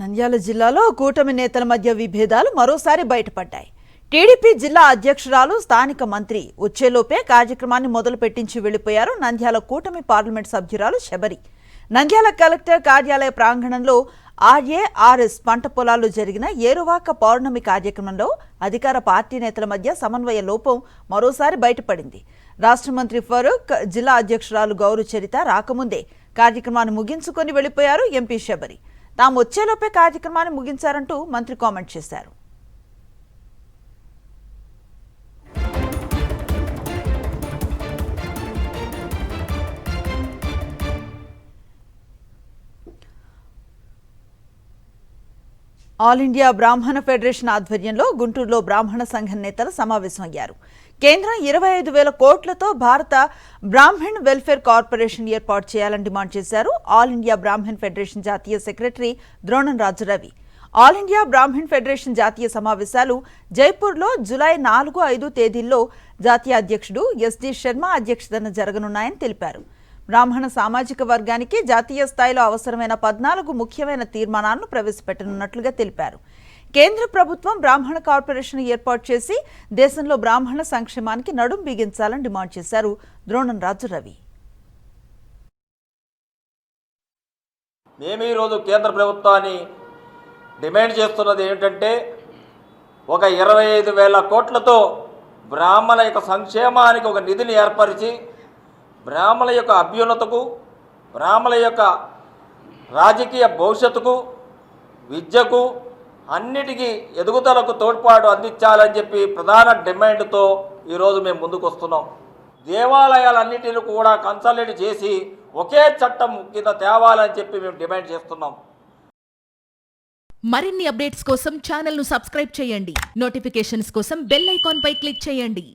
నంద్యాల జిల్లాలో కూటమి నేతల మధ్య విభేదాలు మరోసారి బయటపడ్డాయి. టీడీపీ జిల్లా అధ్యక్షురాలు స్థానిక మంత్రి వచ్చేలోపే కార్యక్రమాన్ని మొదలు పెట్టించి వెళ్లిపోయారు నంద్యాల కూటమి పార్లమెంట్ సభ్యురాలు శబరి. నంద్యాల కలెక్టర్ కార్యాలయ ప్రాంగణంలో ఆర్ఏఆర్ఎస్ పంట పొలాల్లో జరిగిన ఏరువాక పౌర్ణమి కార్యక్రమంలో అధికార పార్టీ నేతల మధ్య సమన్వయ లోపం మరోసారి బయటపడింది. రాష్ట్ర మంత్రి ఫరూక్, జిల్లా అధ్యక్షురాలు గౌరు చరిత రాకముందే కార్యక్రమాన్ని ముగించుకొని వెళ్లిపోయారు ఎంపీ శబరి. తాము వచ్చేలోపే కార్యక్రమాన్ని ముగించారంటూ మంత్రి కామెంట్ చేశారు. ఆల్ ఇండియా బ్రాహ్మణ ఫెడరేషన్ ఆధ్వర్యంలో గుంటూరులో బ్రాహ్మణ సంఘం నేతలు సమావేశమయ్యారు. కేంద్రం 25,000 కోట్లతో భారత బ్రాహ్మణ్ వెల్ఫేర్ కార్పొరేషన్ ఏర్పాటు చేయాలని డిమాండ్ చేశారు. ఆల్ ఇండియా బ్రాహ్మణ్ ఫెడరేషన్ జాతీయ secretary Dronam Rajuravi. All India Brahman federation జాతీయ సమావేశాలు జైపూర్లో జూలై 4, 5 తేదీల్లో జాతీయ అధ్యక్షుడు ఎస్డి శర్మ అధ్యక్షతన జరగనున్నాయని తెలిపారు. బ్రాహ్మణ సామాజిక వర్గానికి జాతీయ స్థాయిలో అవసరమైన 14 ముఖ్యమైన తీర్మానాలను ప్రవేశపెట్టనున్నట్లుగా తెలిపారు. కేంద్ర ప్రభుత్వం బ్రాహ్మణ కార్పొరేషన్ ఏర్పాటు చేసి దేశంలో బ్రాహ్మణ సంక్షేమానికి నడుం బిగించాలని డిమాండ్ చేశారు ద్రోణం రాజురవి. మేము ఈరోజు కేంద్ర ప్రభుత్వాన్ని డిమాండ్ చేస్తున్నది ఏమిటంటే, ఒక 25,000 కోట్లతో బ్రాహ్మణ యొక్క సంక్షేమానికి ఒక నిధిని ఏర్పరిచి బ్రాహ్మణ యొక్క అభ్యున్నతకు, బ్రాహ్మణ యొక్క రాజకీయ భవిష్యత్తుకు, విద్యకు, అన్నిటికీ ఎదుగుదలకు తోడ్పాటు అందించాలని చెప్పి ప్రధాన డిమాండ్తో ఈరోజు మేము ముందుకు వస్తున్నాం. దేవాలయాలన్నిటిని కూడా కన్సల్టేట్ చేసి ఒకే చట్టం కింద తేవాలని చెప్పి మేము డిమాండ్ చేస్తున్నాం. మరిన్ని అప్డేట్స్ కోసం ఛానల్ను సబ్స్క్రైబ్ చేయండి. నోటిఫికేషన్స్ కోసం బెల్ ఐకాన్ పై క్లిక్ చేయండి.